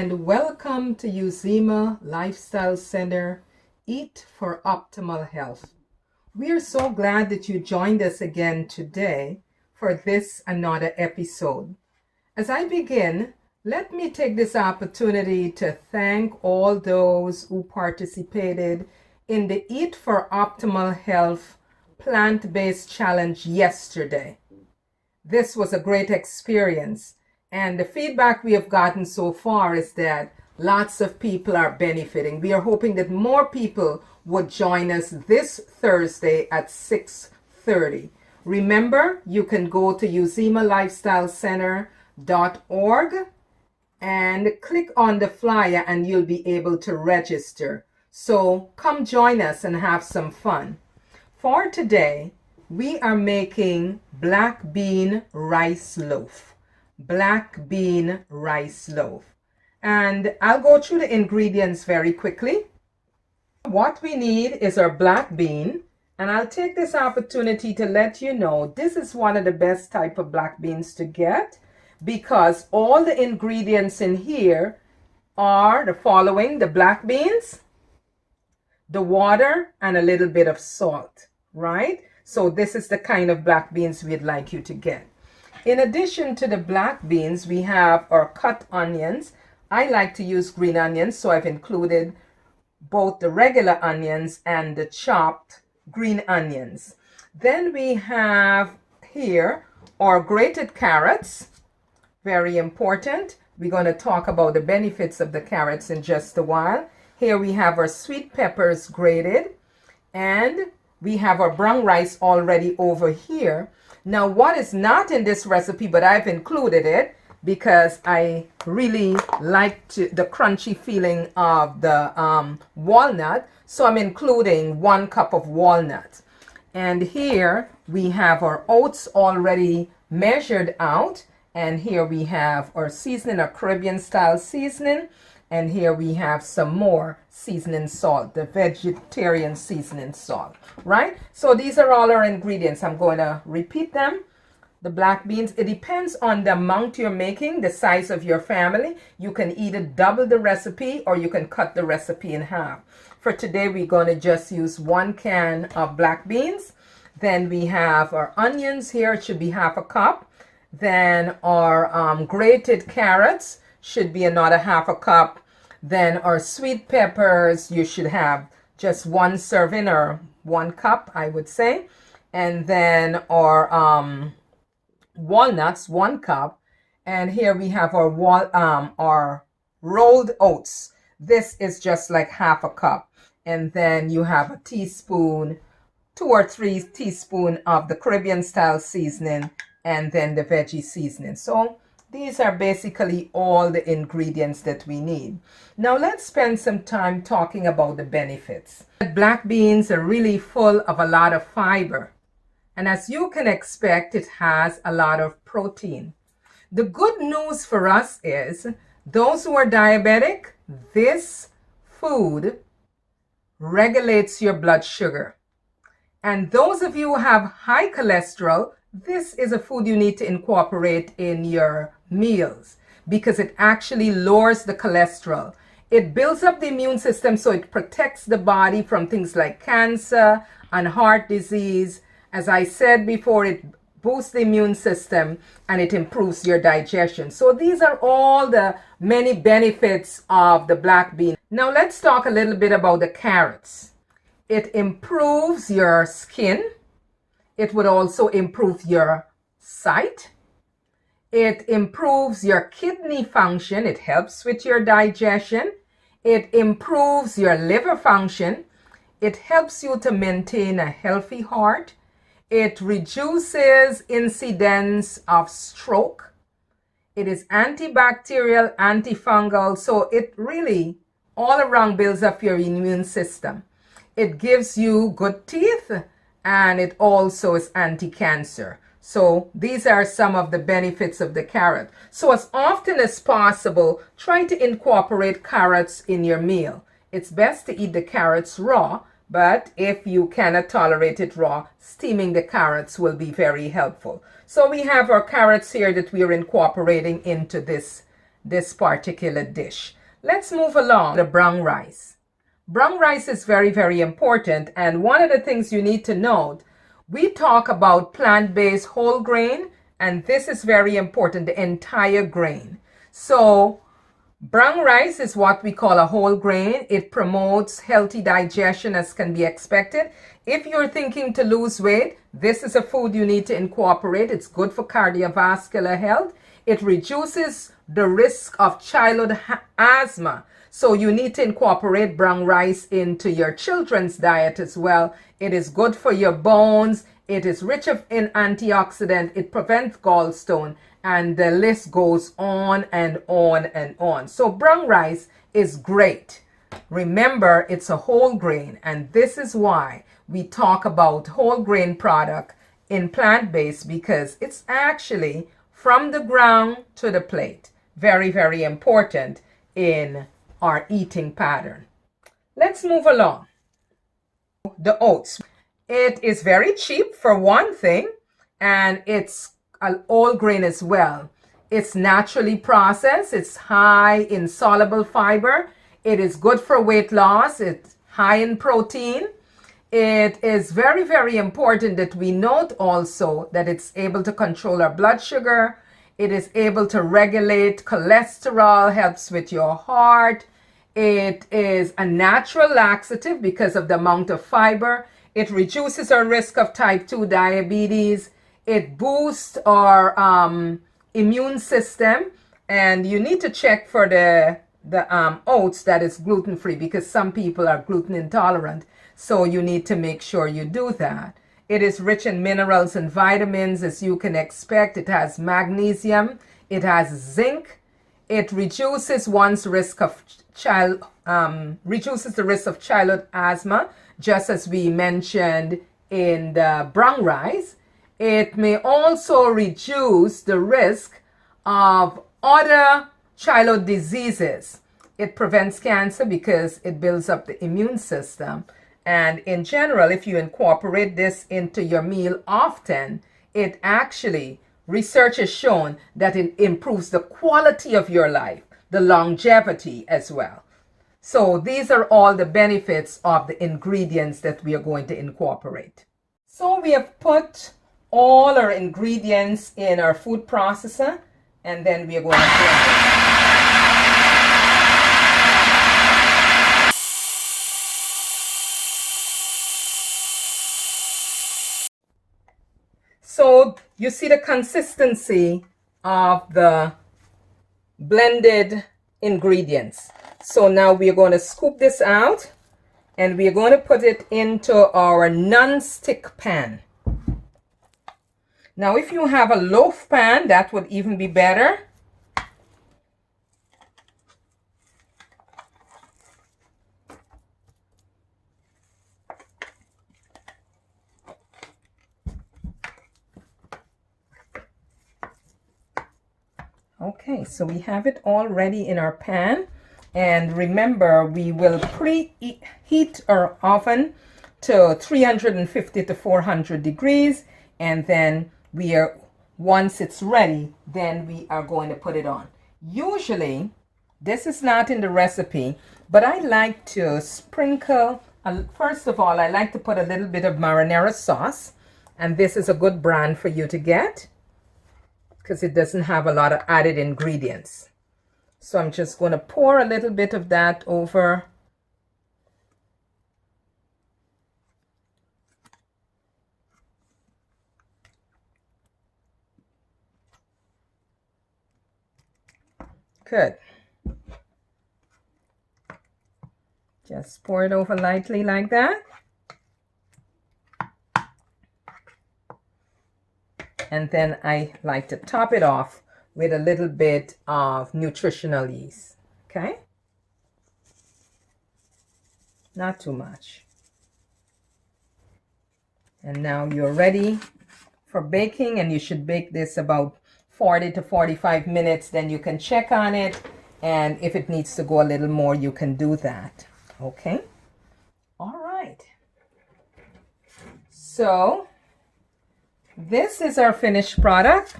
and welcome to Uzima Lifestyle Center, Eat for Optimal Health. We are so glad that you joined us again today for this another episode. As I begin, let me take this opportunity to thank all those who participated in the Eat for Optimal Health plant-based challenge yesterday. This was a great experience. And the feedback we have gotten so far is that lots of people are benefiting. We are hoping that more people would join us this Thursday at 6:30. Remember, you can go to uzimalifestylecenter.org and click on the flyer and you'll be able to register. So come join us and have some fun. For today, we are making black bean rice loaf. Black bean rice loaf. And I'll go through the ingredients very quickly. What we need is our black bean, and I'll take this opportunity to let you know this is one of the best type of black beans to get because all the ingredients in here are the following: the black beans, the water, and a little bit of salt, right? So this is the kind of black beans we'd like you to get. In addition to the black beans, we have our cut onions. I like to use green onions, so I've included both the regular onions and the chopped green onions. Then we have here our grated carrots, very important. We're going to talk about the benefits of the carrots in just a while. Here we have our sweet peppers grated, and we have our brown rice already over here. Now, what is not in this recipe, but I've included it because I really like the crunchy feeling of the walnut. So I'm including 1 cup of walnut. And here we have our oats already measured out. And here we have our seasoning, our Caribbean style seasoning. And here we have some more seasoning salt, the vegetarian seasoning salt, right? So these are all our ingredients. I'm going to repeat them. The black beans, it depends on the amount you're making, the size of your family. You can either double the recipe or you can cut the recipe in half. For today, we're going to just use 1 can of black beans. Then we have our onions here. It should be half a cup. Then our grated carrots should be another half a cup. Then our sweet peppers, you should have just 1 serving or 1 cup, I would say. And then our walnuts, 1 cup. And here we have our rolled oats. This is just like half a cup. And then you have a teaspoon, 2 or 3 teaspoons of the Caribbean style seasoning, and then the veggie seasoning. So these are basically all the ingredients that we need. Now let's spend some time talking about the benefits. Black beans are really full of a lot of fiber. And as you can expect, it has a lot of protein. The good news for us is those who are diabetic, this food regulates your blood sugar. And those of you who have high cholesterol, this is a food you need to incorporate in your meals because it actually lowers the cholesterol. It builds up the immune system, so it protects the body from things like cancer and heart disease. As I said before, it boosts the immune system and it improves your digestion. So these are all the many benefits of the black bean. Now let's talk a little bit about the carrots. It improves your skin. It would also improve your sight. It improves your kidney function. It helps with your digestion. It improves your liver function. It helps you to maintain a healthy heart. It reduces incidence of stroke. It is antibacterial, antifungal. So it really all around builds up your immune system. It gives you good teeth. And it also is anti-cancer. So these are some of the benefits of the carrot. So as often as possible, try to incorporate carrots in your meal. It's best to eat the carrots raw, but if you cannot tolerate it raw, steaming the carrots will be very helpful. So we have our carrots here that we are incorporating into this this particular dish. Let's move along to brown rice. Brown rice is very, very important. And one of the things you need to note, we talk about plant-based whole grain, and this is very important, the entire grain. So brown rice is what we call a whole grain. It promotes healthy digestion as can be expected. If you're thinking to lose weight, this is a food you need to incorporate. It's good for cardiovascular health. It reduces the risk of childhood asthma. So you need to incorporate brown rice into your children's diet as well. It is good for your bones. It is rich in antioxidant. It prevents gallstone. And the list goes on and on and on. So brown rice is great. Remember, it's a whole grain. And this is why we talk about whole grain product in plant-based, because it's actually from the ground to the plate. Very, very important in our eating pattern. Let's move along. The oats. It is very cheap for one thing, and it's an whole grain as well. It's naturally processed. It's high in soluble fiber. It is good for weight loss. It's high in protein. It is very, very important that we note also that it's able to control our blood sugar. It is able to regulate cholesterol, helps with your heart. It is a natural laxative because of the amount of fiber. It reduces our risk of type 2 diabetes. It boosts our immune system. And you need to check for the oats that is gluten-free, because some people are gluten intolerant. So you need to make sure you do that. It is rich in minerals and vitamins, as you can expect. It has magnesium. It has zinc. It reduces one's risk of reduces the risk of childhood asthma, just as we mentioned in the brown rice. It may also reduce the risk of other childhood diseases. It prevents cancer because it builds up the immune system. And in general, if you incorporate this into your meal often, it actually, research has shown that it improves the quality of your life, the longevity as well. So these are all the benefits of the ingredients that we are going to incorporate. So we have put all our ingredients in our food processor, and then we are going to blend it. So you see the consistency of the blended ingredients. So now we are going to scoop this out, and we are going to put it into our non-stick pan. Now if you have a loaf pan, that would even be better. Okay, so we have it all ready in our pan. And remember, we will preheat our oven to 350 to 400 degrees. And then once it's ready, then we are going to put it on. Usually, this is not in the recipe, but I like to sprinkle, first of all, I like to put a little bit of marinara sauce. And this is a good brand for you to get, because it doesn't have a lot of added ingredients. So I'm just going to pour a little bit of that over. Good. Just pour it over lightly like that. And then I like to top it off with a little bit of nutritional yeast. Okay? Not too much. And now you're ready for baking, and you should bake this about 40 to 45 minutes. Then you can check on it, and if it needs to go a little more, you can do that. Okay? All right. So this is our finished product.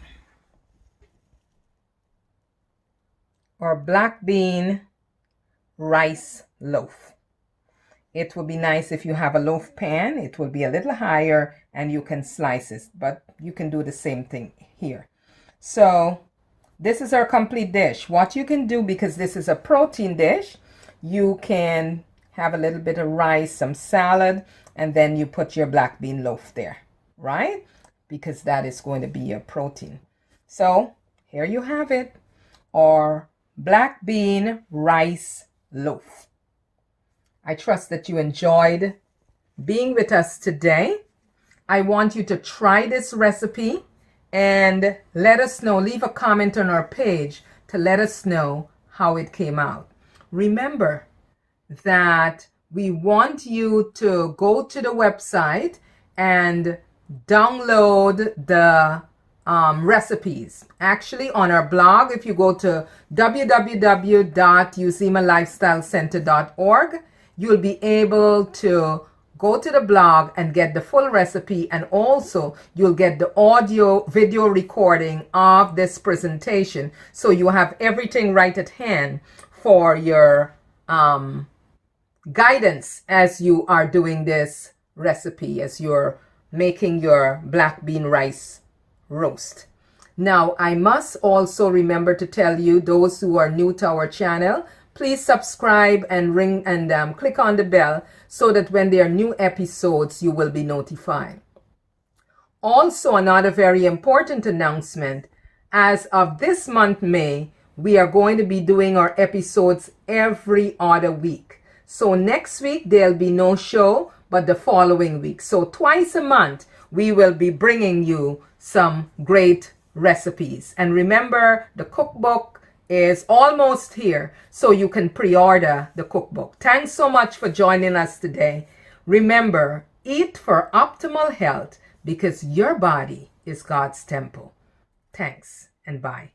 or black bean rice loaf. It would be nice if you have a loaf pan. It will be a little higher and you can slice it, but you can do the same thing here. So this is our complete dish. What you can do, because this is a protein dish, you can have a little bit of rice, some salad, and then you put your black bean loaf there, right? Because that is going to be your protein. So here you have it, or black bean rice loaf. I trust that you enjoyed being with us today. I want you to try this recipe and let us know. Leave a comment on our page to let us know how it came out. Remember that we want you to go to the website and download the recipes. Actually, on our blog, if you go to www.uzimalifestylecenter.org, you'll be able to go to the blog and get the full recipe, and also you'll get the audio video recording of this presentation, so you have everything right at hand for your guidance as you are doing this recipe, as you're making your black bean rice roast. Now, I must also remember to tell you, those who are new to our channel, please subscribe and ring and click on the bell so that when there are new episodes, you will be notified. Also, another very important announcement, as of this month, May, we are going to be doing our episodes every other week. So next week, there'll be no show, but the following week. So twice a month, we will be bringing you some great recipes. And remember, the cookbook is almost here, so you can pre-order the cookbook. Thanks so much for joining us today. Remember, eat for optimal health, because your body is God's temple. Thanks and bye.